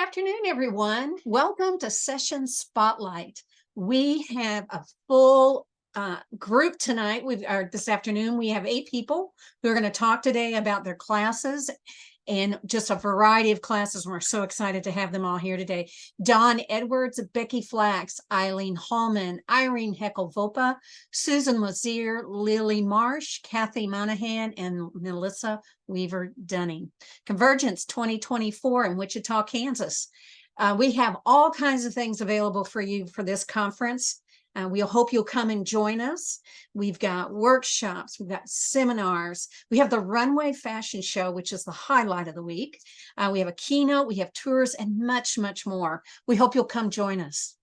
Afternoon, everyone. Welcome to Session Spotlight. We have a full group tonight. This afternoon, we have 8 people who are going to talk today about their classes and just a variety of classes. We're so excited to have them all here today. Dawn Edwards, Becky Flax, Eileen Hallman, Irene Heckel-Volpe, Susan Lazear, Lilly Marsh, Kathy Monaghan, and Melissa Weaver Dunning. Convergence 2024 in Wichita, Kansas. We have all kinds of things available for you for this conference. We hope you'll come and join us. We've got workshops, we've got seminars, we have the runway fashion show, which is the highlight of the week. We have a keynote, we have tours, and much, much more. We hope you'll come join us.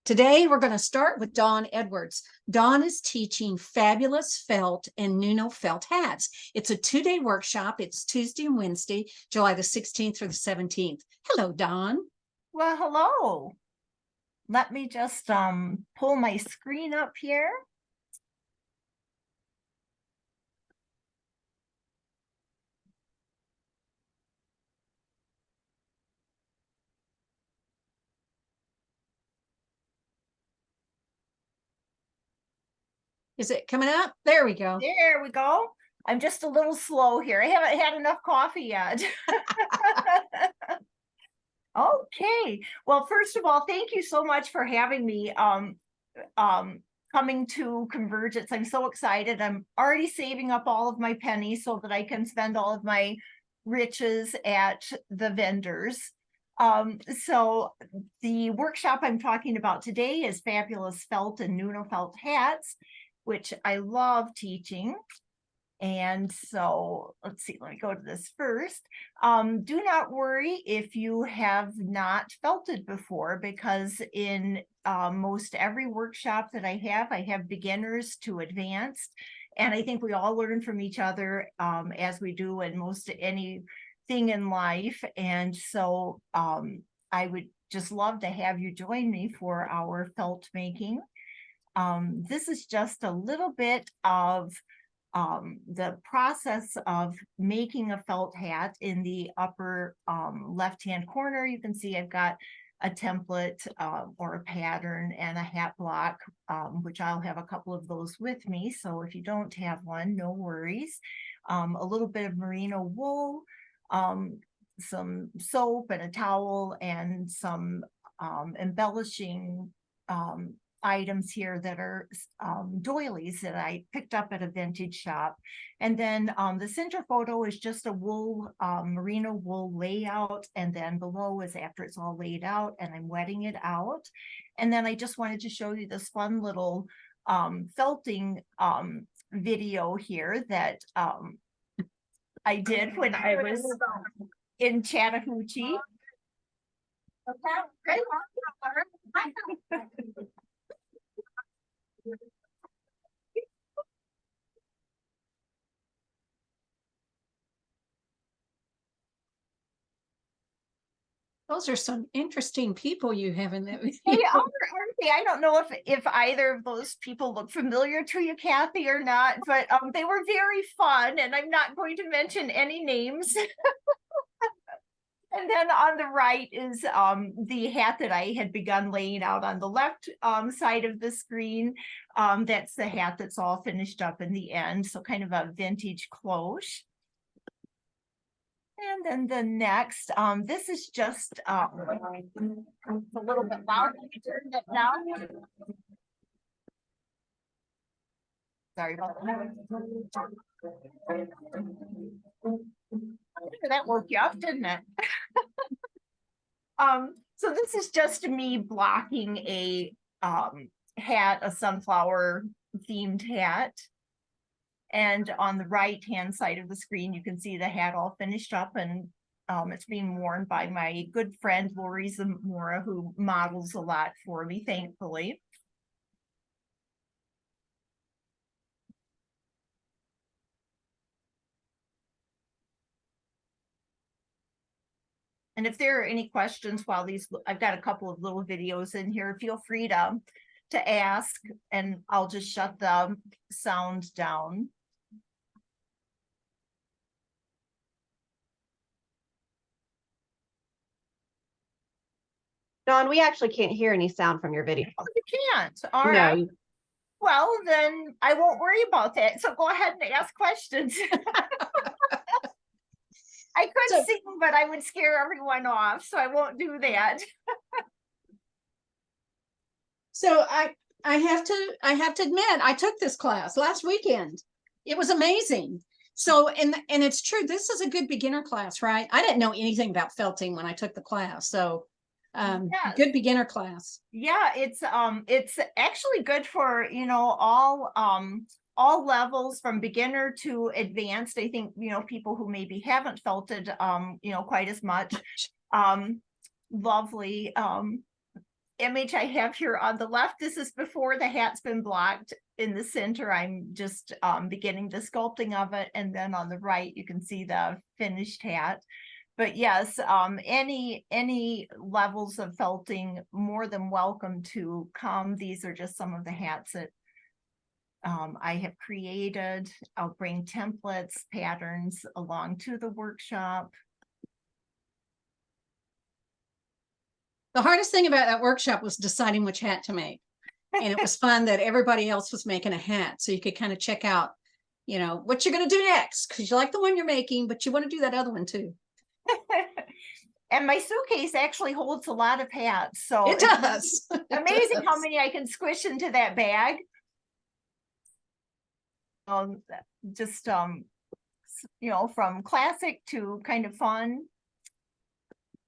Today, we're going to start with Dawn Edwards. Dawn is teaching fabulous felt and Nuno-Felt hats. It's a 2-day workshop. It's Tuesday and Wednesday, July the 16th through the 17th. Hello, Dawn. Well, hello. Let me just pull my screen up here. Is it coming up? There we go. There we go. I'm just a little slow here. I haven't had enough coffee yet. Okay. Well, first of all, thank you so much for having me coming to Convergence. I'm so excited. I'm already saving up all of my pennies so that I can spend all of my riches at the vendors. So the workshop I'm talking about today is Fabulous Felt and Nuno-Felt hats, which I love teaching. And so let's see, let me go to this first. Do not worry if you have not felted before, because in most every workshop that I have beginners to advanced. And I think we all learn from each other as we do in most anything in life. And so I would just love to have you join me for our felt making. This is just a little bit of the process of making a felt hat. In the upper left-hand corner, you can see I've got a template or a pattern and a hat block, which I'll have a couple of those with me. So if you don't have one, no worries. A little bit of merino wool, some soap and a towel, and some embellishing items here that are doilies that I picked up at a vintage shop. And then the center photo is just a wool, merino wool layout. And then below is after it's all laid out and I'm wetting it out. And then I just wanted to show you this fun little felting video here that I did when I was in Chattahoochee. Okay. Those are some interesting people you have in that video. Hey, aren't they? I don't know if either of those people look familiar to you, Kathy, or not, but they were very fun, and I'm not going to mention any names. And then on the right is the hat that I had begun laying out on the left side of the screen. That's the hat that's all finished up in the end, so kind of a vintage cloche. And then the next, this is just a little bit loud. Let me turn that down. Sorry about that. That woke you up, didn't it? So this is just me blocking a hat, a sunflower themed hat. And on the right-hand side of the screen, you can see the hat all finished up, and it's being worn by my good friend, Lori Zamora, who models a lot for me, thankfully. And if there are any questions while I've got a couple of little videos in here, feel free to ask, and I'll just shut the sound down. Dawn, we actually can't hear any sound from your video. Oh, you can't. All No, right. Well, then I won't worry about that. So go ahead and ask questions. I could sing, but I would scare everyone off, so I won't do that. So I have to admit, I took this class last weekend. It was amazing. So, and it's true, this is a good beginner class, right? I didn't know anything about felting when I took the class. So Yes. good beginner class. Yeah, it's actually good for, you know, all levels from beginner to advanced. I think, you know, people who maybe haven't felted you know, quite as much. Lovely image I have here on the left. This is before the hat's been blocked. In the center, I'm just beginning the sculpting of it, and then on the right you can see the finished hat. But yes, any levels of felting, more than welcome to come. These are just some of the hats that I have created. I'll bring templates, patterns along to the workshop. The hardest thing about that workshop was deciding which hat to make. And it was fun that everybody else was making a hat. So you could kind of check out, you know, what you're going to do next, because you like the one you're making, but you want to do that other one too. And my suitcase actually holds a lot of hats. So it does. Amazing how many I can squish into that bag. Just, you know, from classic to kind of fun.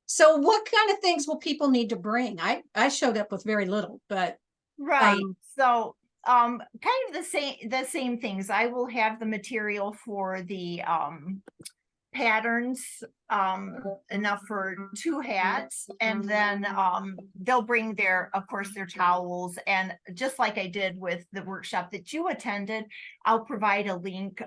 So what kind of things will people need to bring? I showed up with very little, but right. So kind of the same things. I will have the material for the patterns, enough for 2 hats, and then they'll bring of course their towels. And just like I did with the workshop that you attended, I'll provide a link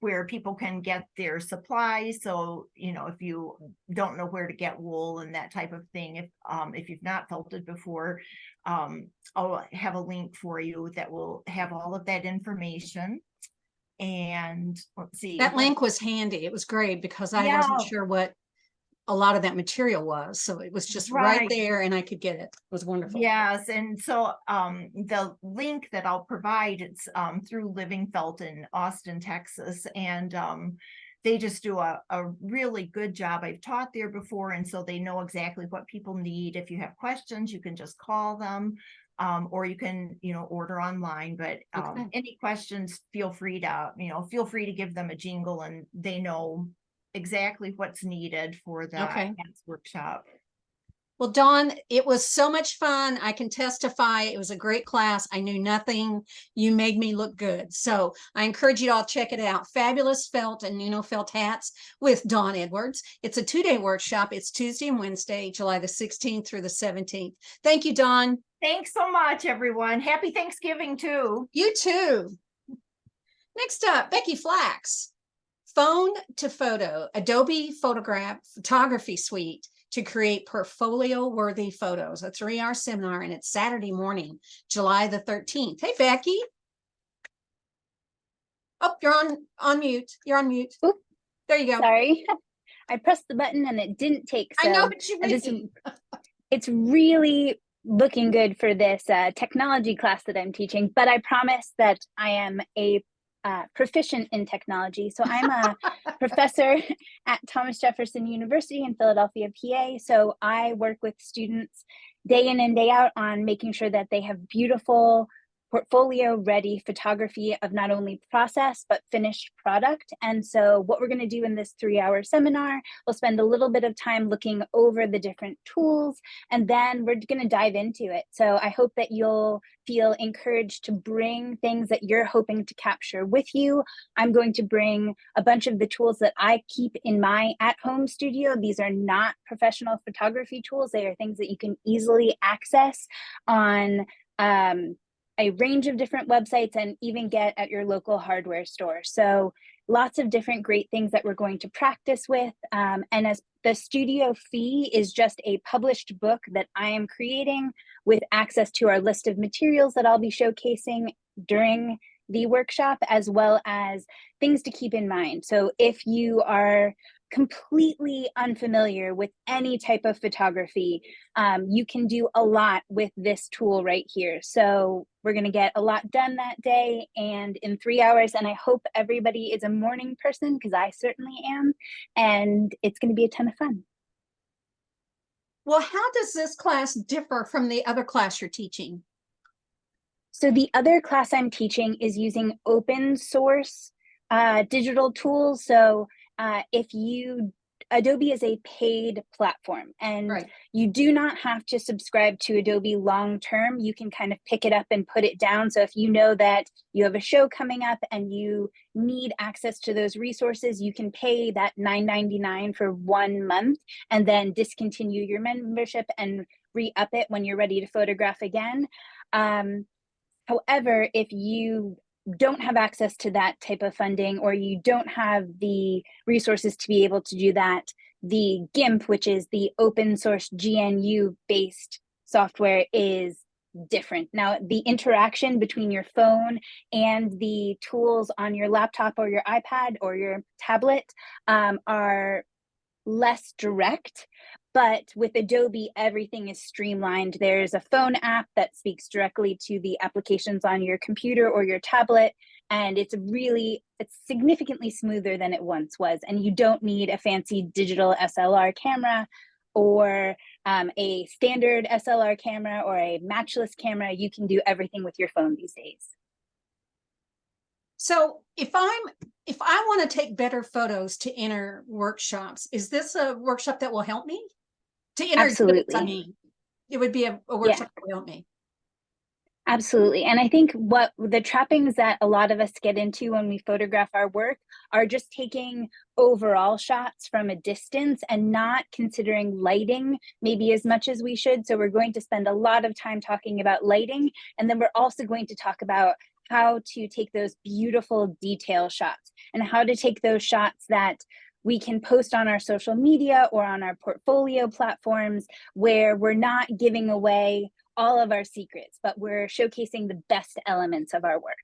where people can get their supplies. So, you know, if you don't know where to get wool and that type of thing, if you've not felted before, I'll have a link for you that will have all of that information. And let's see, that link was handy. It was great because I wasn't sure what a lot of that material was. So it was just right there and I could get it. It was wonderful. Yes. And so the link that I'll provide, it's through Living Felt in Austin, Texas. And they just do a really good job. I've taught there before, and so they know exactly what people need. If you have questions, you can just call them. Or you can, you know, order online, but any questions, feel free to give them a jingle, and they know exactly what's needed for the dance workshop. Well, Dawn, it was so much fun. I can testify. It was a great class. I knew nothing. You made me look good. So I encourage you all to check it out. Fabulous Felt and Nuno-Felt hats with Dawn Edwards. It's a 2-day workshop. It's Tuesday and Wednesday, July the 16th through the 17th. Thank you, Dawn. Thanks so much, everyone. Happy Thanksgiving too. You too. Next up, Becky Flax. Phone to Photo, Adobe Photography Suite to create portfolio-worthy photos, a 3-hour seminar, and it's Saturday morning, July the 13th. Hey, Becky. Oh, you're on mute. You're on mute. Oop. There you go. Sorry. I pressed the button and it didn't take. So I know what you mean. It's really looking good for this technology class that I'm teaching, but I promise that I am a proficient in technology. So I'm a professor at Thomas Jefferson University in Philadelphia, PA. So I work with students day in and day out on making sure that they have beautiful portfolio ready photography of not only process but finished product. And so what we're going to do in this 3-hour seminar, we'll spend a little bit of time looking over the different tools, and then we're going to dive into it. So I hope that you'll feel encouraged to bring things that you're hoping to capture with you. I'm going to bring a bunch of the tools that I keep in my at-home studio. These are not professional photography tools. They are things that you can easily access on a range of different websites and even get at your local hardware store. So lots of different great things that we're going to practice with. And as the studio fee is just a published book that I am creating with access to our list of materials that I'll be showcasing during the workshop, as well as things to keep in mind. So if you are completely unfamiliar with any type of photography, you can do a lot with this tool right here. So we're going to get a lot done that day and in 3 hours. And I hope everybody is a morning person, because I certainly am. And it's going to be a ton of fun. Well, how does this class differ from the other class you're teaching? So the other class I'm teaching is using open source digital tools. So Adobe is a paid platform, and Right. you do not have to subscribe to Adobe long term. You can kind of pick it up and put it down. So if you know that you have a show coming up and you need access to those resources, you can pay that $9.99 for 1 month and then discontinue your membership and re-up it when you're ready to photograph again. However, if you don't have access to that type of funding, or you don't have the resources to be able to do that, the GIMP, which is the open source GNU based software, is different. Now, the interaction between your phone and the tools on your laptop or your iPad or your tablet are less direct. But with Adobe, everything is streamlined. There's a phone app that speaks directly to the applications on your computer or your tablet. And it's significantly smoother than it once was. And you don't need a fancy digital SLR camera or a standard SLR camera or a matchless camera. You can do everything with your phone these days. So if I want to take better photos to enter workshops, is this a workshop that will help me? To enter exhibits, I mean, it would be a workshop that will help me. Absolutely. And I think what the trappings that a lot of us get into when we photograph our work are just taking overall shots from a distance and not considering lighting maybe as much as we should. So we're going to spend a lot of time talking about lighting. And then we're also going to talk about how to take those beautiful detail shots and how to take those shots that we can post on our social media or on our portfolio platforms, where we're not giving away all of our secrets, but we're showcasing the best elements of our work.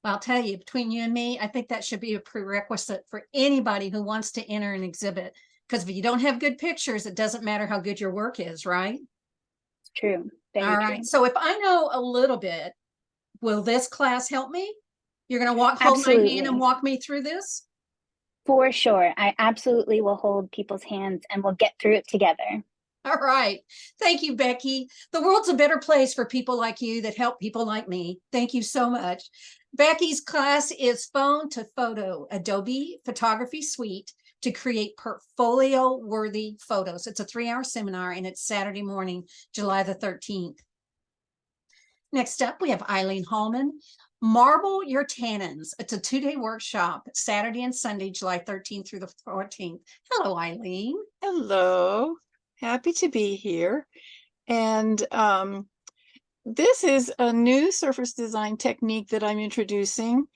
I'll tell you, between you and me, I think that should be a prerequisite for anybody who wants to enter an exhibit. Because if you don't have good pictures, it doesn't matter how good your work is, right? It's true. Very All true. right. So if I know a little bit, will this class help me? You're going to hold my hand and walk me through this? For sure. I absolutely will hold people's hands and we'll get through it together. All right. Thank you, Becky. The world's a better place for people like you that help people like me. Thank you so much. Becky's class is Phone to Photo, Adobe Photography Suite to create portfolio-worthy photos. It's a 3-hour seminar and it's Saturday morning, July the 13th. Next up, we have Eileen Hallman. Marble Your Tannins. It's a 2-day workshop, Saturday and Sunday, July 13th through the 14th. Hello, Eileen. Hello. Happy to be here. And this is a new surface design technique that I'm introducing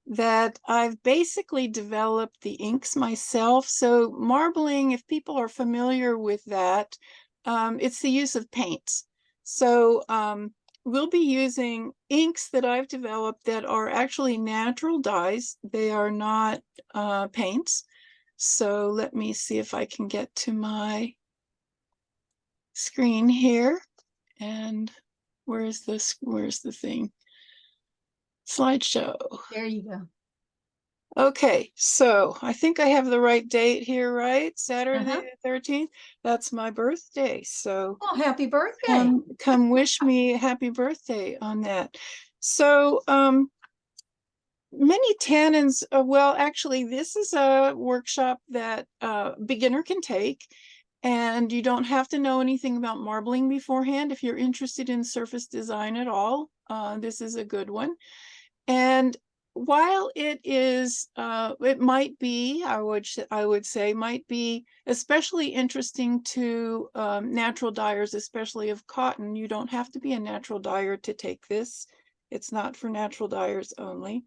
that I've basically developed the inks myself. So marbling, if people are familiar with that, it's the use of paints. So we'll be using inks that I've developed that are actually natural dyes. They are not paints. So let me see if I can get to my screen here. And where's the thing? Slideshow. There you go. Okay, so I think I have the right date here, right? Saturday the 13th. That's my birthday. So oh, happy birthday. Come wish me a happy birthday on that. So many tannins, well, actually, this is a workshop that a beginner can take. And you don't have to know anything about marbling beforehand. If you're interested in surface design at all, this is a good one. And while it is, it might be, I would say, might be especially interesting to natural dyers, especially of cotton. You don't have to be a natural dyer to take this. It's not for natural dyers only.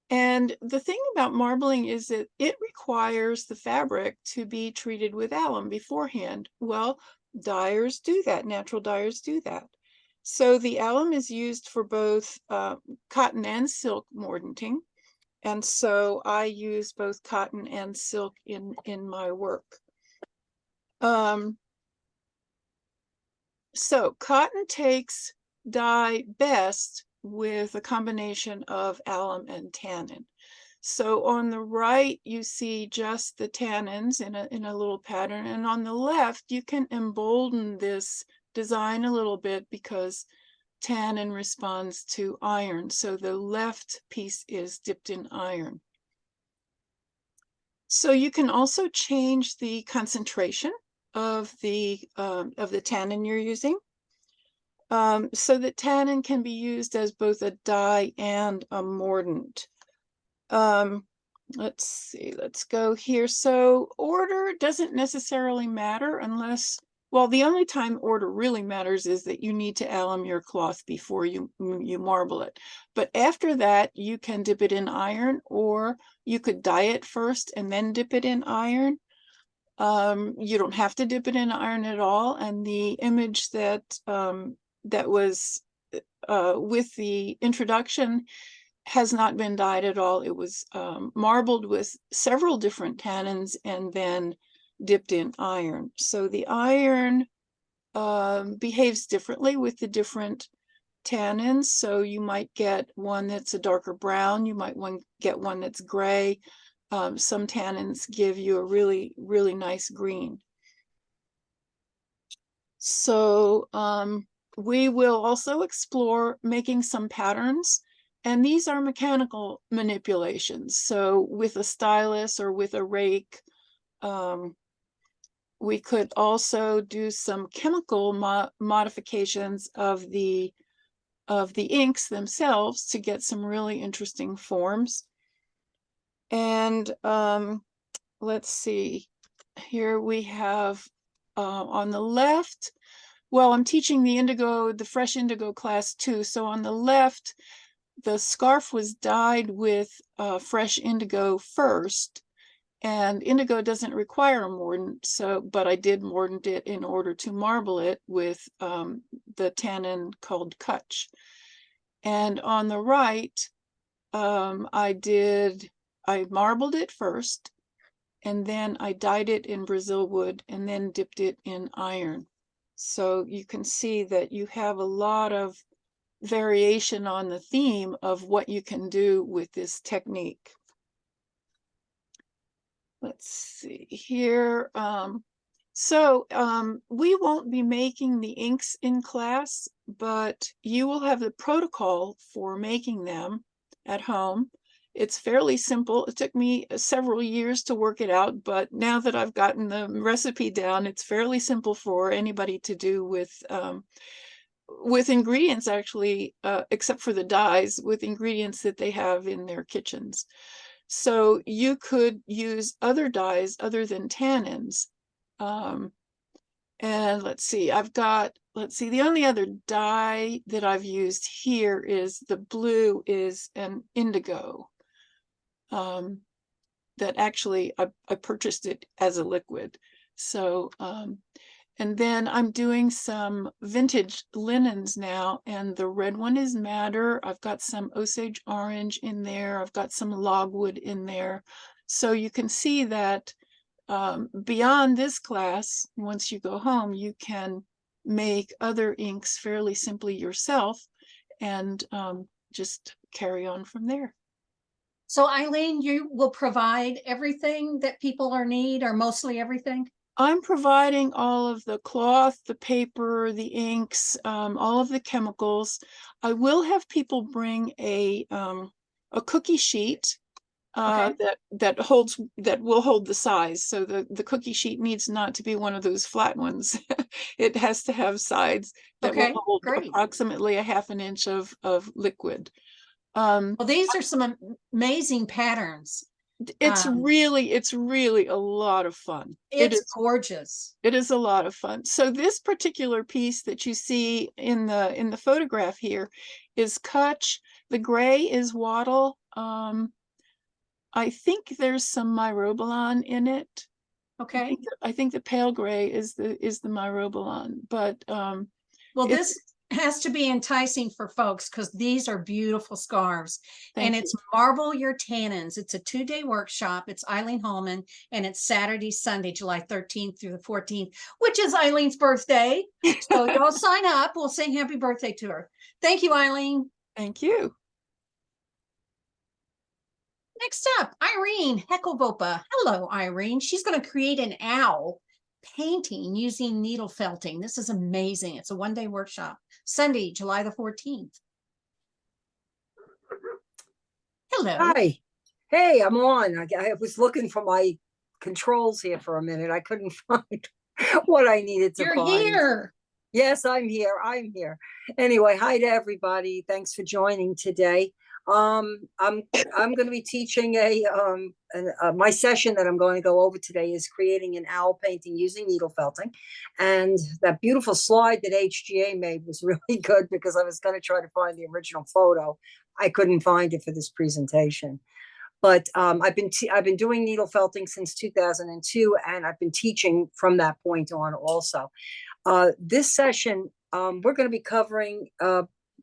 And the thing about marbling is that it requires the fabric to be treated with alum beforehand. Well, dyers do that, natural dyers do that. So the alum is used for both cotton and silk mordanting. And so I use both cotton and silk in my work. So cotton takes dye best with a combination of alum and tannin. So on the right, you see just the tannins in a little pattern. And on the left, you can embolden this design a little bit because tannin responds to iron. So the left piece is dipped in iron. So you can also change the concentration of the tannin you're using. So that tannin can be used as both a dye and a mordant. Let's see, let's go here. So order doesn't necessarily matter unless, well, the only time order really matters is that you need to alum your cloth before you marble it. But after that, you can dip it in iron, or you could dye it first and then dip it in iron. You don't have to dip it in iron at all. And the image that that was with the introduction has not been dyed at all. It was marbled with several different tannins and then dipped in iron. So the iron behaves differently with the different tannins. So you might get one that's a darker brown. You might get one that's gray. Some tannins give you a really, really nice green. So we will also explore making some patterns, and these are mechanical manipulations. So with a stylus or with a rake, we could also do some chemical modifications of the inks themselves to get some really interesting forms. And let's see, here we have on the left, well, I'm teaching the fresh indigo class too. So on the left, the scarf was dyed with fresh indigo first, and indigo doesn't require a mordant. So, but I did mordant it in order to marble it with the tannin called Kutch. And on the right, I marbled it first, and then I dyed it in Brazil wood and then dipped it in iron. So you can see that you have a lot of variation on the theme of what you can do with this technique. Let's see here. We won't be making the inks in class, but you will have the protocol for making them at home. It's fairly simple. It took me several years to work it out, but now that I've gotten the recipe down, it's fairly simple for anybody to do with ingredients, actually, except for the dyes, with ingredients that they have in their kitchens. So you could use other dyes other than tannins. And let's see, the only other dye that I've used here is the blue is an indigo. That actually I purchased it as a liquid. So and then I'm doing some vintage linens now, and the red one is madder. I've got some Osage orange in there. I've got some logwood in there. So you can see that beyond this class, once you go home, you can make other inks fairly simply yourself and just carry on from there. So Eileen, you will provide everything that people need, or mostly everything? I'm providing all of the cloth, the paper, the inks, all of the chemicals. I will have people bring a cookie sheet that will hold the size. So the cookie sheet needs not to be one of those flat ones. It has to have sides that will hold approximately a ½ inch of liquid. Well, these are some amazing patterns. It's really a lot of fun. It's gorgeous. It is a lot of fun. So this particular piece that you see in the photograph here is Kutch. The gray is wattle. I think there's some myrobalan in it. Okay. I think the pale gray is the myrobalan, but well, this has to be enticing for folks because these are beautiful scarves. Thank And you. it's Marble Your Tannins. It's a 2-day workshop. It's Eileen Hallman, and it's Saturday, Sunday, July 13th through the 14th, which is Eileen's birthday. So y'all sign up. We'll sing happy birthday to her. Thank you, Eileen. Thank you. Next up, Irene Heckel-Volpe. Hello, Irene. She's going to create an owl painting using needle felting. This is amazing. It's a 1-day workshop, Sunday, July the 14th. Hello. Hi. Hey, I'm on. I was looking for my controls here for a minute. I couldn't find what I needed to You're find. here. Yes, I'm here. I'm here. Anyway, hi to everybody. Thanks for joining today. I'm going to be teaching my session that I'm going to go over today is creating an owl painting using needle felting. And that beautiful slide that HGA made was really good because I was going to try to find the original photo. I couldn't find it for this presentation. But I've been doing needle felting since 2002, and I've been teaching from that point on also. This session, we're going to be covering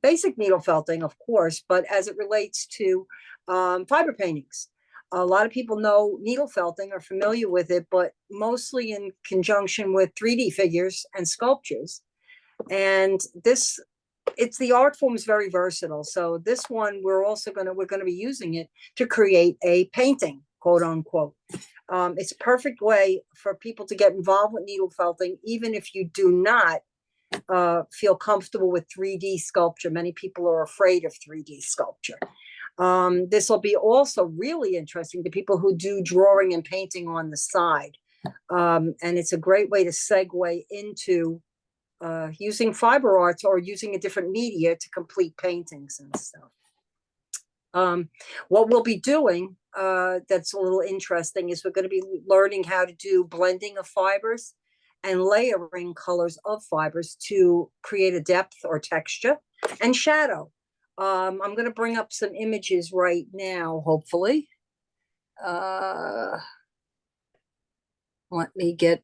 basic needle felting, of course, but as it relates to fiber paintings. A lot of people know needle felting, are familiar with it, but mostly in conjunction with 3D figures and sculptures. And the art form is very versatile. So this one, we're going to be using it to create a painting, quote unquote. It's a perfect way for people to get involved with needle felting, even if you do not feel comfortable with 3D sculpture. Many people are afraid of 3D sculpture. This will be also really interesting to people who do drawing and painting on the side. And it's a great way to segue into using fiber arts or using a different media to complete paintings and stuff. What we'll be doing that's a little interesting is we're going to be learning how to do blending of fibers and layering colors of fibers to create a depth or texture and shadow. I'm going to bring up some images right now, hopefully. Let me get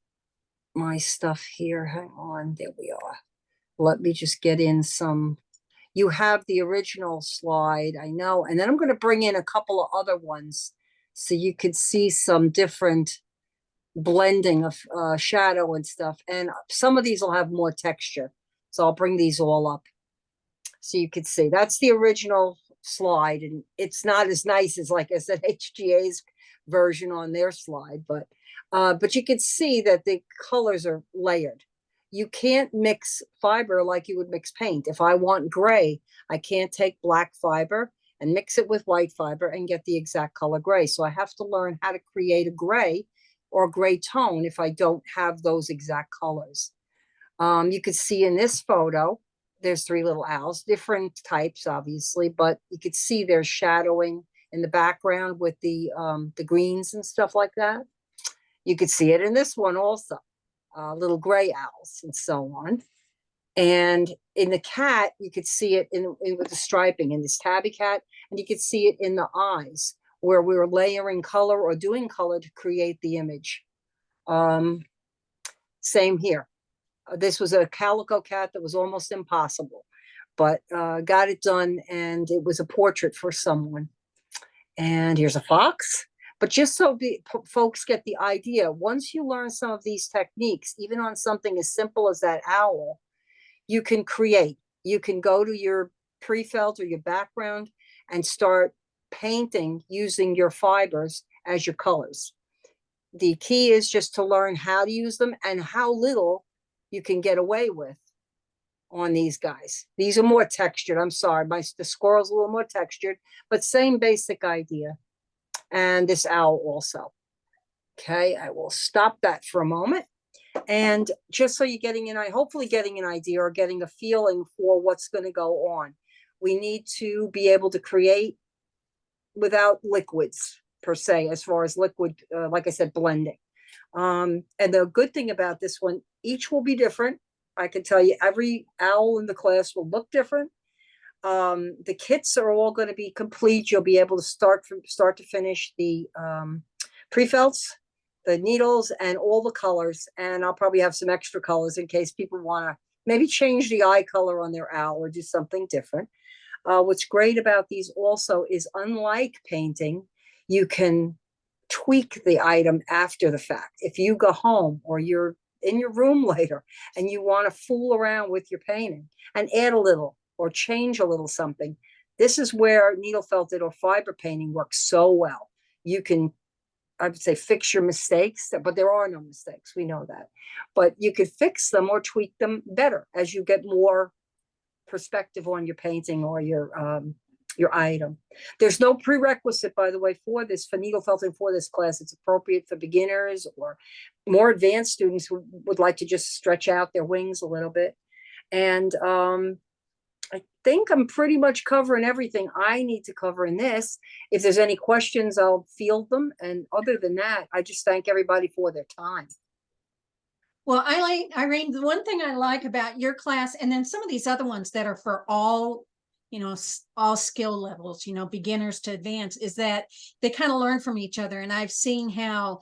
my stuff here. Hang on, there we are. Let me just get in some. You have the original slide, I know, and then I'm going to bring in a couple of other ones so you could see some different blending of shadow and stuff. And some of these will have more texture, so I'll bring these all up so you could see. That's the original slide, and it's not as nice as, like I said, HGA's version on their slide, but you can see that the colors are layered. You can't mix fiber like you would mix paint. If I want gray, I can't take black fiber and mix it with white fiber and get the exact color gray. So I have to learn how to create a gray or gray tone if I don't have those exact colors. You could see in this photo, there's 3 little owls, different types, obviously, but you could see there's shadowing in the background with the greens and stuff like that. You could see it in this one also. Little gray owls and so on. And in the cat, you could see it with the striping in this tabby cat, and you could see it in the eyes where we were layering color or doing color to create the image. Same here. This was a calico cat that was almost impossible, but got it done, and it was a portrait for someone. And here's a fox. But just so the folks get the idea, once you learn some of these techniques, even on something as simple as that owl, you can create. You can go to your pre-felt or your background and start painting using your fibers as your colors. The key is just to learn how to use them and how little you can get away with on these guys. These are more textured. I'm sorry, the squirrel's a little more textured, but same basic idea. And this owl also. Okay, I will stop that for a moment. And just so you're hopefully getting an idea or getting a feeling for what's going to go on, we need to be able to create without liquids per se, as far as liquid, like I said, blending. And the good thing about this one, each will be different. I can tell you every owl in the class will look different. The kits are all going to be complete. You'll be able to start from start to finish the pre-felts, the needles, and all the colors. And I'll probably have some extra colors in case people want to maybe change the eye color on their owl or do something different. What's great about these also is, unlike painting, you can tweak the item after the fact. If you go home or you're in your room later and you want to fool around with your painting and add a little or change a little something, this is where needle felted or fiber painting works so well. You can, I would say, fix your mistakes, but there are no mistakes. We know that. But you could fix them or tweak them better as you get more perspective on your painting or your item. There's no prerequisite, by the way, for this, for needle felting for this class. It's appropriate for beginners or more advanced students who would like to just stretch out their wings a little bit. And I think I'm pretty much covering everything I need to cover in this. If there's any questions, I'll field them. And other than that, I just thank everybody for their time. Well, Irene, the one thing I like about your class, and then some of these other ones that are for all, all skill levels, beginners to advanced, is that they kind of learn from each other. And I've seen how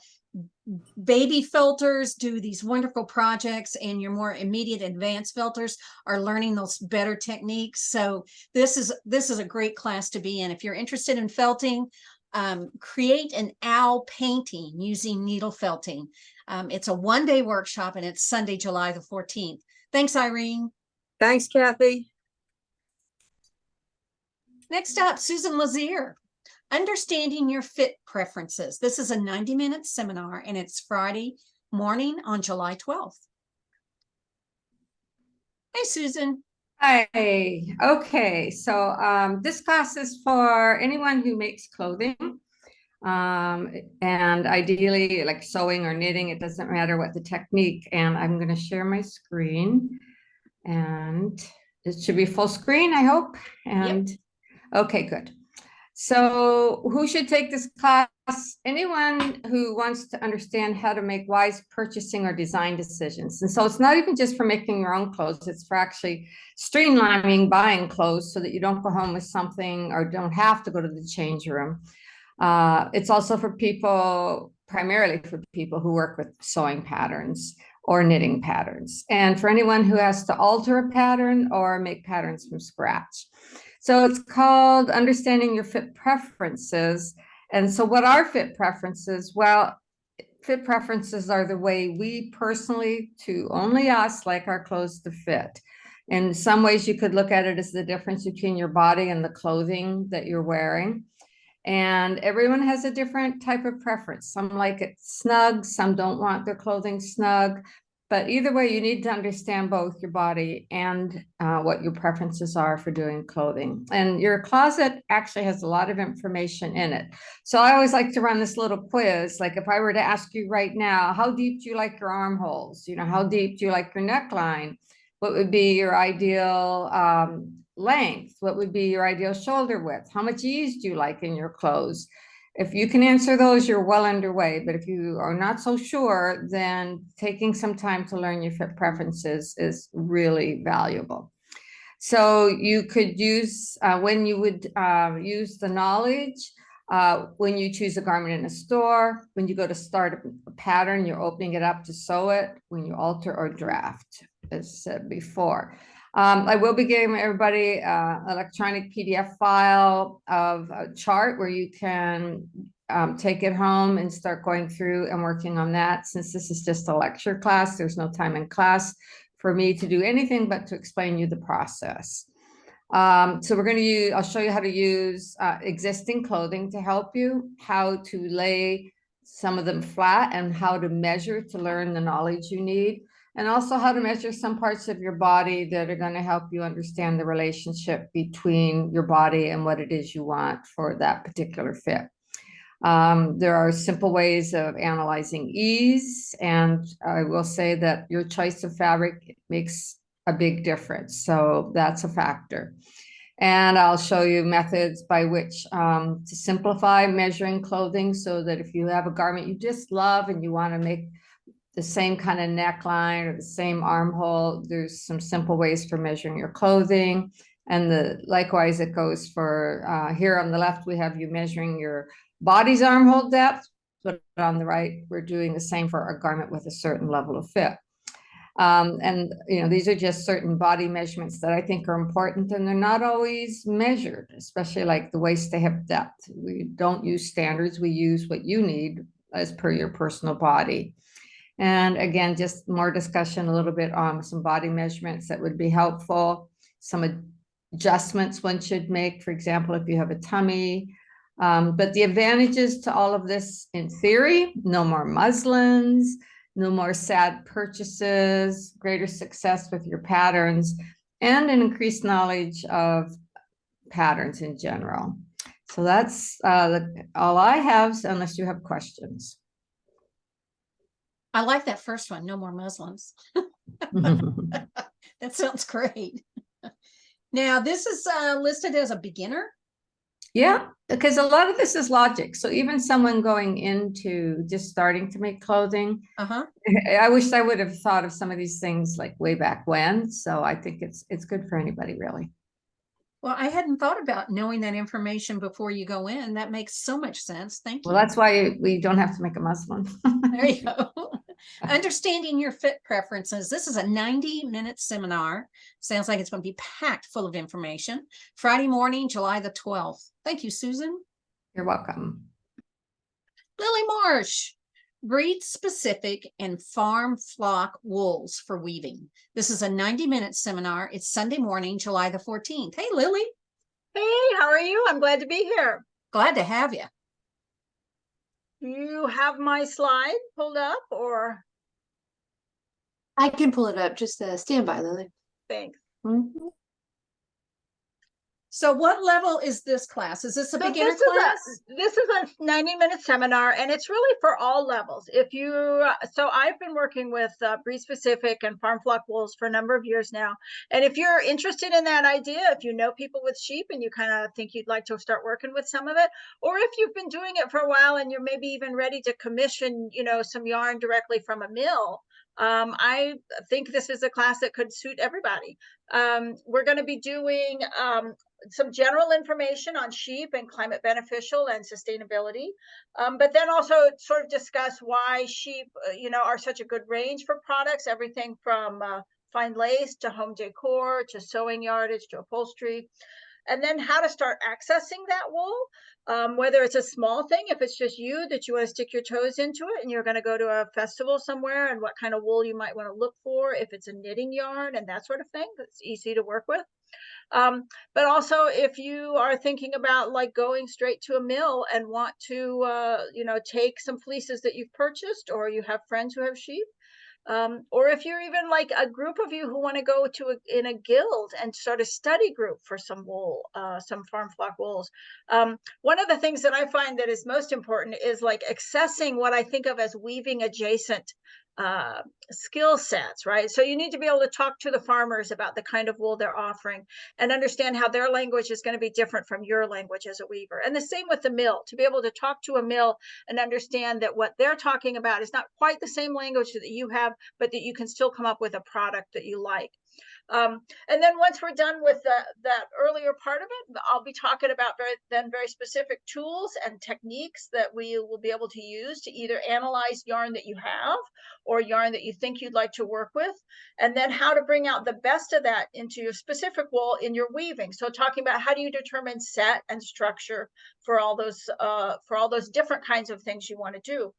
baby felters do these wonderful projects, and your more immediate advanced felters are learning those better techniques. So this is a great class to be in. If you're interested in felting, create an owl painting using needle felting. It's a one-day workshop, and it's Sunday, July the 14th. Thanks, Irene. Thanks, Kathy. Next up, Susan Lazear, Understanding Your Fit Preferences. This is a 90-minute seminar, and it's Friday morning on July 12th. Hey, Susan. Hi. Okay, so this class is for anyone who makes clothing, and ideally like sewing or knitting. It doesn't matter what the technique. And I'm going to share my screen, and it should be full screen, I hope. And yep. Okay, good. So who should take this class? Anyone who wants to understand how to make wise purchasing or design decisions. And so it's not even just for making your own clothes, it's for actually streamlining buying clothes so that you don't go home with something or don't have to go to the change room. It's also for people, primarily for people who work with sewing patterns or knitting patterns, and for anyone who has to alter a pattern or make patterns from scratch. So it's called Understanding Your Fit Preferences. And so what are fit preferences? Well, fit preferences are the way we personally, to only us, like our clothes to fit. In some ways, you could look at it as the difference between your body and the clothing that you're wearing. And everyone has a different type of preference. Some like it snug, some don't want their clothing snug. But either way, you need to understand both your body and what your preferences are for doing clothing. And your closet actually has a lot of information in it. So I always like to run this little quiz. Like if I were to ask you right now, how deep do you like your armholes? How deep do you like your neckline? What would be your ideal length? What would be your ideal shoulder width? How much ease do you like in your clothes? If you can answer those, you're well underway. But if you are not so sure, then taking some time to learn your fit preferences is really valuable. So you could use, when you would use the knowledge, when you choose a garment in a store, when you go to start a pattern, you're opening it up to sew it, when you alter or draft, as said before. I will be giving everybody an electronic PDF file of a chart where you can take it home and start going through and working on that. Since this is just a lecture class, there's no time in class for me to do anything but to explain you the process. So we're going to use, I'll show you how to use existing clothing to help you, how to lay some of them flat, and how to measure to learn the knowledge you need. And also how to measure some parts of your body that are going to help you understand the relationship between your body and what it is you want for that particular fit. There are simple ways of analyzing ease, and I will say that your choice of fabric makes a big difference. So that's a factor. And I'll show you methods by which to simplify measuring clothing, so that if you have a garment you just love and you want to make the same kind of neckline or the same armhole, there's some simple ways for measuring your clothing. And likewise, it goes for here on the left, we have you measuring your body's armhole depth, but on the right, we're doing the same for a garment with a certain level of fit. And, you know, these are just certain body measurements that I think are important, and they're not always measured, especially like the waist to hip depth. We don't use standards. We use what you need as per your personal body. And again, just more discussion a little bit on some body measurements that would be helpful. Some adjustments one should make, for example, if you have a tummy. But the advantages to all of this in theory: no more muslins, no more sad purchases, greater success with your patterns, and an increased knowledge of patterns in general. So that's all I have, unless you have questions. I like that first one, no more Muslims. That sounds great. Now, this is listed as a beginner. Yeah, because a lot of this is logic. So even someone going into just starting to make clothing, I wish I would have thought of some of these things like way back when. So I think it's good for anybody, really. Well, I hadn't thought about knowing that information before you go in. That makes so much sense. Thank you. Well, that's why we don't have to make a muslin. There you go. Understanding your fit preferences. This is a 90-minute seminar. Sounds like it's going to be packed full of information. Friday morning, July the 12th. Thank you, Susan. You're welcome. Lilly Marsh, breed-specific and farm flock wools for weaving. This is a 90-minute seminar. It's Sunday morning, July the 14th. Hey, Lilly. Hey, how are you? I'm glad to be here. Glad to have you. You have my slide pulled up, or? I can pull it up. Just stand by, Lily. Thanks. So what level is this class? Is this a beginner class? This is a 90-minute seminar, and it's really for all levels. If you, so I've been working with breed specific and farm flock wools for a number of years now. And if you're interested in that idea, if you know people with sheep and you kind of think you'd like to start working with some of it, or if you've been doing it for a while and you're maybe even ready to commission, you know, some yarn directly from a mill, I think this is a class that could suit everybody. We're going to be doing some general information on sheep and climate beneficial and sustainability, but then also sort of discuss why sheep, you know, are such a good range for products, everything from fine lace to home decor to sewing yardage to upholstery, and then how to start accessing that wool, whether it's a small thing, if it's just you that you want to stick your toes into it and you're going to go to a festival somewhere, and what kind of wool you might want to look for, if it's a knitting yarn and that sort of thing, that's easy to work with. But also if you are thinking about like going straight to a mill and want to, you know, take some fleeces that you've purchased, or you have friends who have sheep, or if you're even like a group of you who want to go to in a guild and start a study group for some wool, some farm flock wools. One of the things that I find that is most important is like accessing what I think of as weaving adjacent skill sets, right? So you need to be able to talk to the farmers about the kind of wool they're offering and understand how their language is going to be different from your language as a weaver. And the same with the mill, to be able to talk to a mill and understand that what they're talking about is not quite the same language that you have, but that you can still come up with a product that you like. And then once we're done with that earlier part of it, I'll be talking about very specific tools and techniques that we will be able to use to either analyze yarn that you have or yarn that you think you'd like to work with, and then how to bring out the best of that into your specific wool in your weaving. So talking about how do you determine set and structure for all those different kinds of things you want to do.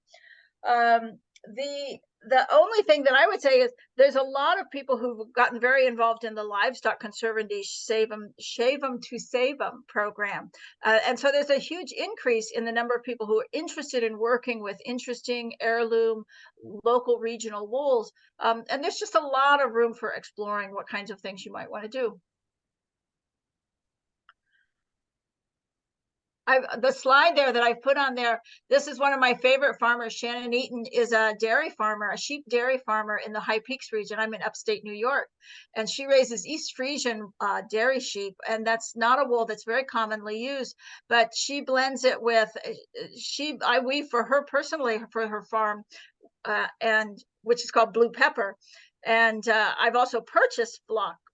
The only thing that I would say is there's a lot of people who've gotten very involved in the livestock conservancy shave them to save them program. And so there's a huge increase in the number of people who are interested in working with interesting heirloom, local regional wools. And there's just a lot of room for exploring what kinds of things you might want to do. The slide there that I put on there, this is one of my favorite farmers. Shannon Eaton is a dairy farmer, a sheep dairy farmer in the High Peaks region. I'm in upstate New York, and she raises East Frisian dairy sheep, and that's not a wool that's very commonly used, but she blends it with, I weave for her personally for her farm, and which is called Blue Pepper. And I've also purchased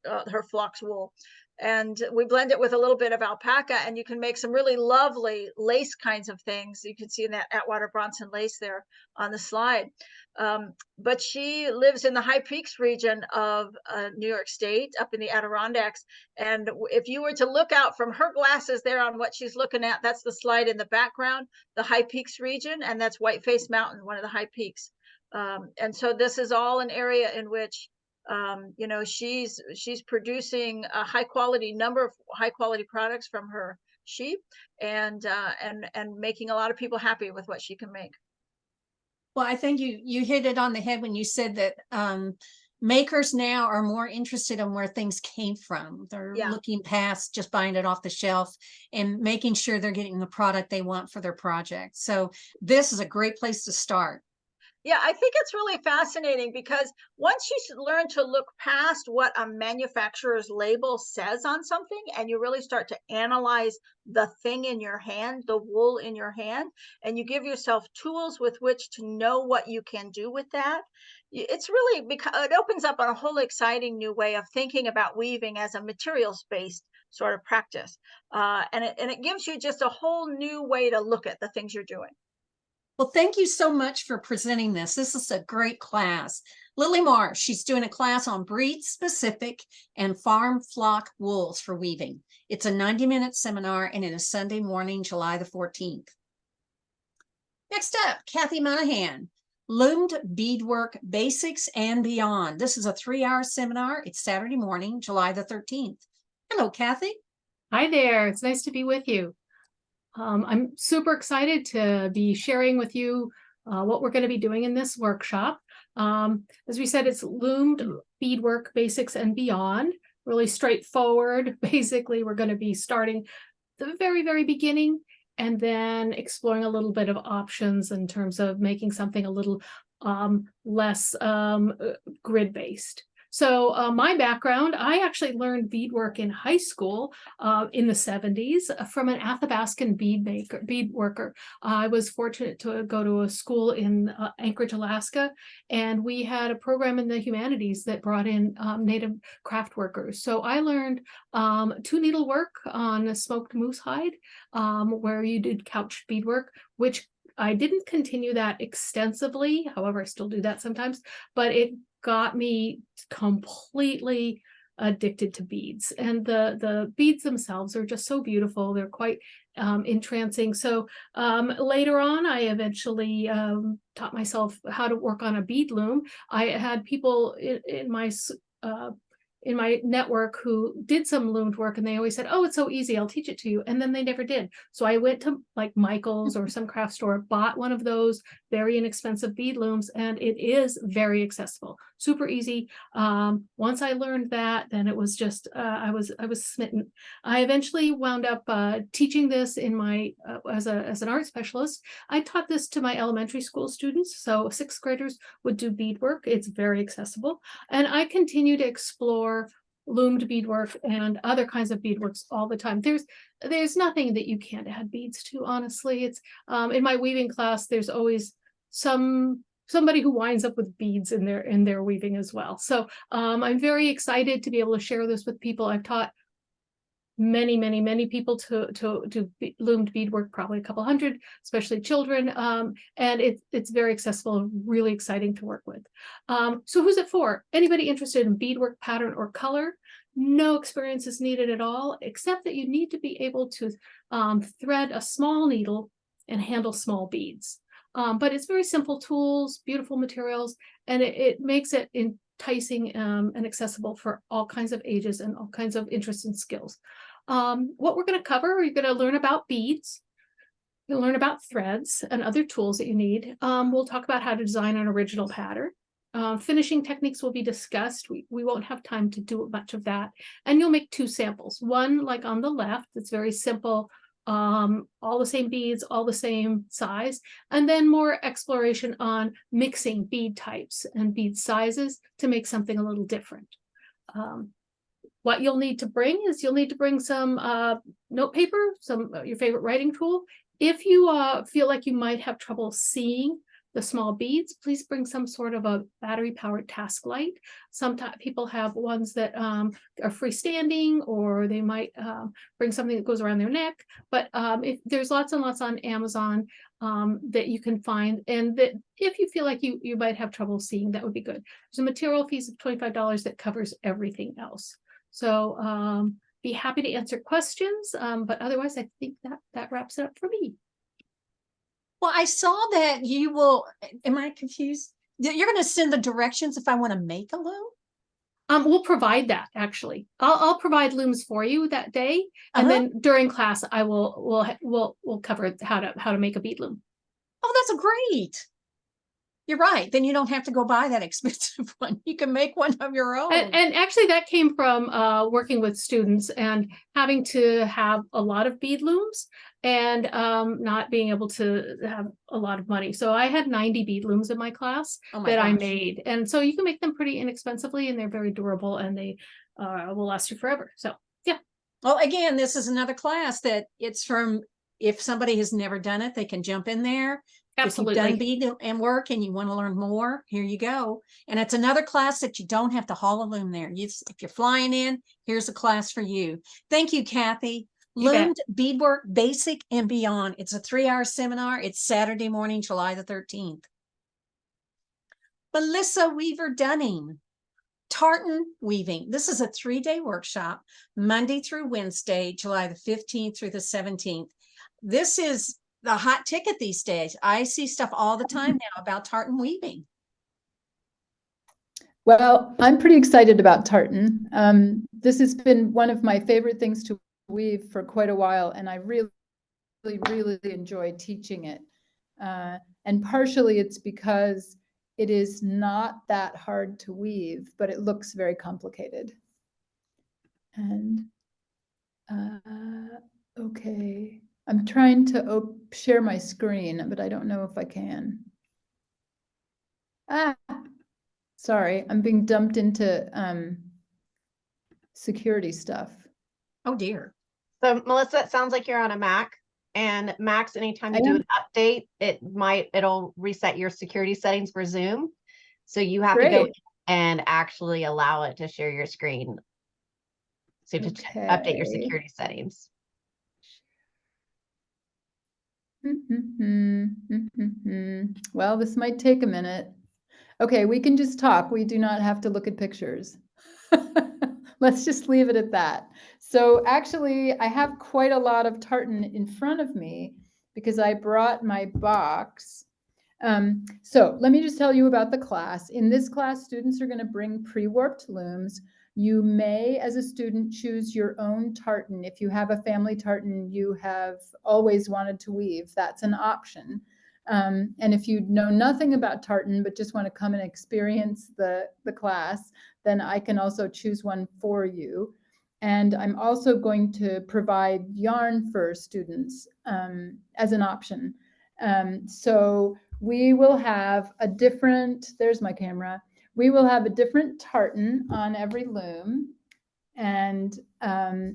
her flock's wool. And we blend it with a little bit of alpaca, and you can make some really lovely lace kinds of things. You can see that Atwater Bronson lace there on the slide. But she lives in the High Peaks region of New York State, up in the Adirondacks. And if you were to look out from her glasses there on what she's looking at, that's the slide in the background, the High Peaks region, and that's Whiteface Mountain, one of the high peaks. And so this is all an area in which you know, she's producing a number of high quality products from her sheep, and making a lot of people happy with what she can make. Well, I think you hit it on the head when you said that makers now are more interested in where things came from. They're looking past just buying it off the shelf and making sure they're getting the product they want for their project. So this is a great place to start. Yeah, I think it's really fascinating because once you learn to look past what a manufacturer's label says on something, and you really start to analyze the thing in your hand, the wool in your hand, and you give yourself tools with which to know what you can do with that, it's really, because it opens up a whole exciting new way of thinking about weaving as a materials-based sort of practice. And it gives you just a whole new way to look at the things you're doing. Well, thank you so much for presenting this. This is a great class. Lilly Marsh, she's doing a class on breed-specific and farm flock wools for weaving. It's a 90-minute seminar, and it is Sunday morning, July the 14th. Next up, Kathy Monaghan, Loomed Beadwork Basics and Beyond. This is a 3-hour seminar. It's Saturday morning, July the 13th. Hello, Kathy. Hi there. It's nice to be with you. I'm super excited to be sharing with you what we're going to be doing in this workshop. As we said, it's Loomed Beadwork Basics and Beyond. Really straightforward. Basically, we're going to be starting the very, very beginning and then exploring a little bit of options in terms of making something a little less grid-based. So my background, I actually learned beadwork in high school in the 70s from an Athabascan bead worker. I was fortunate to go to a school in Anchorage, Alaska, and we had a program in the humanities that brought in native craft workers. So I learned 2-needle work on a smoked moose hide, where you did couched beadwork, which I didn't continue that extensively. However, I still do that sometimes, but it got me completely addicted to beads, and the beads themselves are just so beautiful. They're quite entrancing. So later on, I eventually taught myself how to work on a bead loom. I had people in my network who did some loomed work, and they always said, "Oh, it's so easy, I'll teach it to you." And then they never did. So I went to like Michael's or some craft store, bought one of those very inexpensive bead looms, and it is very accessible, super easy. Once I learned that, then it was just I was smitten. I eventually wound up teaching this in my as an art specialist. I taught this to my elementary school students, so 6th graders would do beadwork. It's very accessible, and I continue to explore loomed beadwork and other kinds of beadworks all the time. There's nothing that you can't add beads to, honestly. It's in my weaving class, there's always somebody who winds up with beads in their weaving as well. So I'm very excited to be able to share this with people. I've taught many people to loomed beadwork, probably a couple hundred, especially children, and it's very accessible, really exciting to work with. So who's it for? Anybody interested in beadwork pattern or color? No experience is needed at all, except that you need to be able to thread a small needle and handle small beads. But it's very simple tools, beautiful materials, and it makes it enticing and accessible for all kinds of ages and all kinds of interests and skills. What we're going to cover, you're going to learn about beads, you'll learn about threads and other tools that you need. We'll talk about how to design an original pattern. Finishing techniques will be discussed. We won't have time to do much of that. And you'll make 2 samples. One, like on the left, it's very simple, all the same beads, all the same size, and then more exploration on mixing bead types and bead sizes to make something a little different. What you'll need to bring is you'll need to bring some note paper, your favorite writing tool. If you feel like you might have trouble seeing the small beads, please bring some sort of a battery powered task light. Sometimes people have ones that are freestanding, or they might bring something that goes around their neck. But if there's lots and lots on Amazon that you can find, and that if you feel like you might have trouble seeing, that would be good. There's a material fees of $25 that covers everything else. So be happy to answer questions, but otherwise I think that wraps it up for me. Well, I saw that you will, am I confused? You're going to send the directions if I want to make a loom? We'll provide that actually. I'll provide looms for you that day, and then during class I we'll cover how to make a bead loom. Oh, that's great. You're right. Then you don't have to go buy that expensive one. You can make one of your own. And actually that came from working with students and having to have a lot of bead looms and not being able to have a lot of money. So I had 90 bead looms in my class that I made. And so you can make them pretty inexpensively, and they're very durable, and they will last you forever. So yeah. Well, again, this is another class that it's from, if somebody has never done it, they can jump in there. Absolutely. If you've done bead and work and you want to learn more, here you go. And it's another class that you don't have to haul a loom there. If you're flying in, here's a class for you. Thank you, Kathy. Loomed, Beadwork, Basic and Beyond. It's a 3-hour seminar. It's Saturday morning, July the 13th. Melissa Weaver-Dunning, tartan weaving. This is a 3-day workshop, Monday through Wednesday, July the 15th through the 17th. This is the hot ticket these days. I see stuff all the time now about tartan weaving. Well, I'm pretty excited about tartan. This has been one of my favorite things to weave for quite a while, and I really enjoy teaching it. And partially it's because it is not that hard to weave, but it looks very complicated. And okay. I'm trying to share my screen, but I don't know if I can. Sorry, I'm being dumped into security stuff. Oh dear. So Melissa, it sounds like you're on a Mac, and Macs, anytime you do an update, it'll reset your security settings for Zoom. So you have to go and actually allow it to share your screen. So you have to update your security settings. Well, this might take a minute. Okay, we can just talk. We do not have to look at pictures. Let's just leave it at that. So actually, I have quite a lot of tartan in front of me because I brought my box. So let me just tell you about the class. In this class, students are going to bring pre-warped looms. You may, as a student, choose your own tartan. If you have a family tartan you have always wanted to weave, that's an option. And if you know nothing about tartan but just want to come and experience the class, then I can also choose one for you. And I'm also going to provide yarn for students as an option. So we will have a different, there's my camera. We will have a different tartan on every loom, and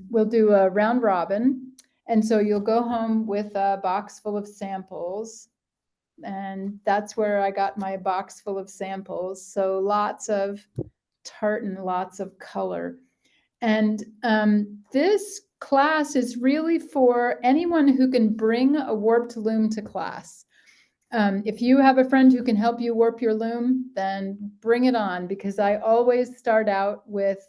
we'll do a round robin. And so you'll go home with a box full of samples, and that's where I got my box full of samples. So lots of tartan, lots of color. And this class is really for anyone who can bring a warped loom to class. If you have a friend who can help you warp your loom, then bring it on, because I always start out with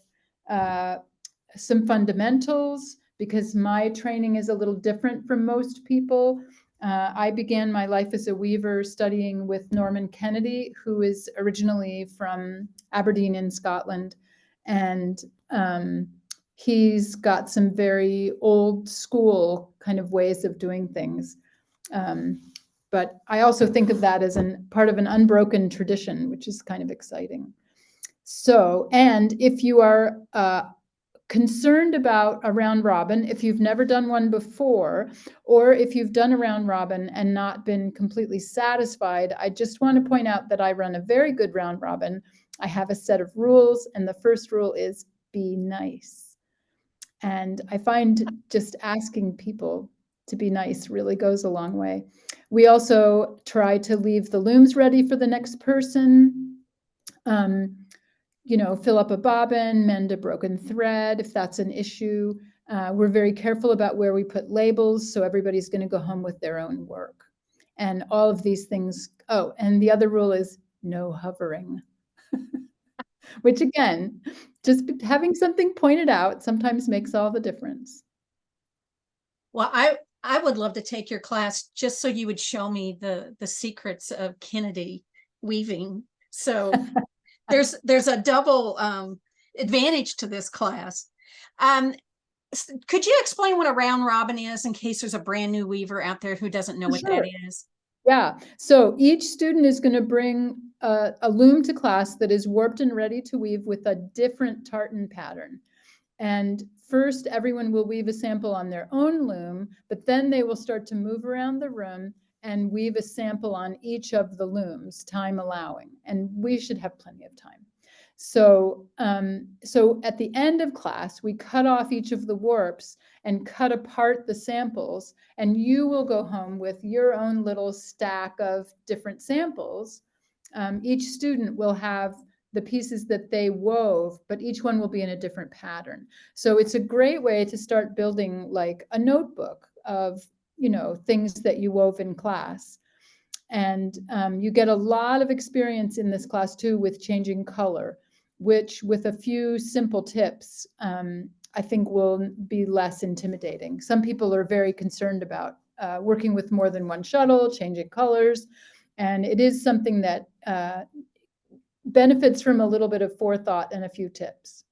some fundamentals, because my training is a little different from most people. I began my life as a weaver studying with Norman Kennedy, who is originally from Aberdeen in Scotland. And he's got some very old school kind of ways of doing things. But I also think of that as part of an unbroken tradition, which is kind of exciting. So, and if you are concerned about a round robin, if you've never done one before, or if you've done a round robin and not been completely satisfied, I just want to point out that I run a very good round robin. I have a set of rules, and the first rule is be nice. And I find just asking people to be nice really goes a long way. We also try to leave the looms ready for the next person. You know, fill up a bobbin, mend a broken thread if that's an issue. We're very careful about where we put labels, so everybody's going to go home with their own work. And all of these things. Oh, and the other rule is no hovering. Which again, just having something pointed out sometimes makes all the difference. Well, I would love to take your class just so you would show me the secrets of Kennedy weaving. So there's a double advantage to this class. Could you explain what a round robin is in case there's a brand new weaver out there who doesn't know what that is? Yeah, so each student is going to bring a loom to class that is warped and ready to weave with a different tartan pattern. And first, everyone will weave a sample on their own loom, but then they will start to move around the room and weave a sample on each of the looms, time allowing. And we should have plenty of time. So, so at the end of class, we cut off each of the warps and cut apart the samples, and you will go home with your own little stack of different samples. Each student will have the pieces that they wove, but each one will be in a different pattern. So it's a great way to start building like a notebook of, you know, things that you wove in class. And you get a lot of experience in this class too with changing color, which with a few simple tips, I think will be less intimidating. Some people are very concerned about working with more than one shuttle, changing colors. And it is something that benefits from a little bit of forethought and a few tips.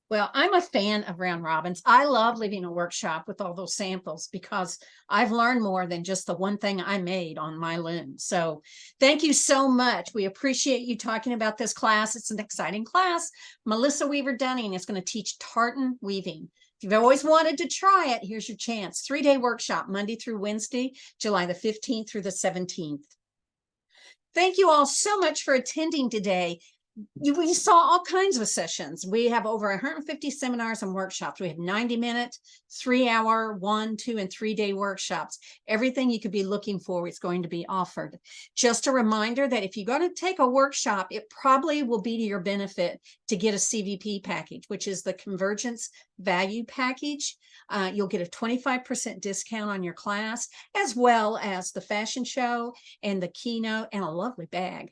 Well, I'm a fan of round robins. I love leaving a workshop with all those samples because I've learned more than just the one thing I made on my loom. So thank you so much. We appreciate you talking about this class. It's an exciting class. Melissa Weaver Dunning is going to teach tartan weaving. If you've always wanted to try it, here's your chance. 3-day workshop, Monday through Wednesday, July the 15th through the 17th. Thank you all so much for attending today. We saw all kinds of sessions. We have over 150 seminars and workshops. We have 90-minute, 3-hour, 1, 2, and 3-day workshops. Everything you could be looking for is going to be offered. Just a reminder that if you're going to take a workshop, it probably will be to your benefit to get a CVP package, which is the Convergence Value Package. You'll get a 25% discount on your class, as well as the fashion show and the keynote and a lovely bag.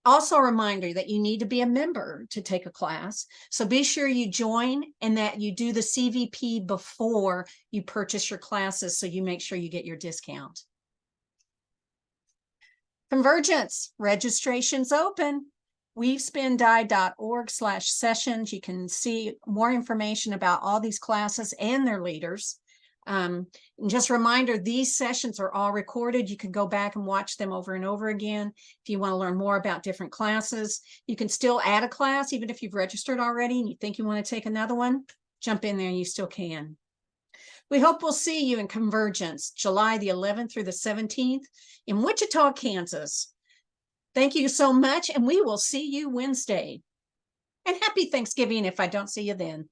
Also a reminder that you need to be a member to take a class. So be sure you join and that you do the CVP before you purchase your classes so you make sure you get your discount. Convergence, registration's open. weavespindye.org/sessions. You can see more information about all these classes and their leaders. And just a reminder, these sessions are all recorded. You can go back and watch them over and over again. If you want to learn more about different classes, you can still add a class, even if you've registered already and you think you want to take another one, jump in there and you still can. We hope we'll see you in Convergence, July the 11th through the 17th in Wichita, Kansas. Thank you so much, and we will see you Wednesday. And happy Thanksgiving if I don't see you then.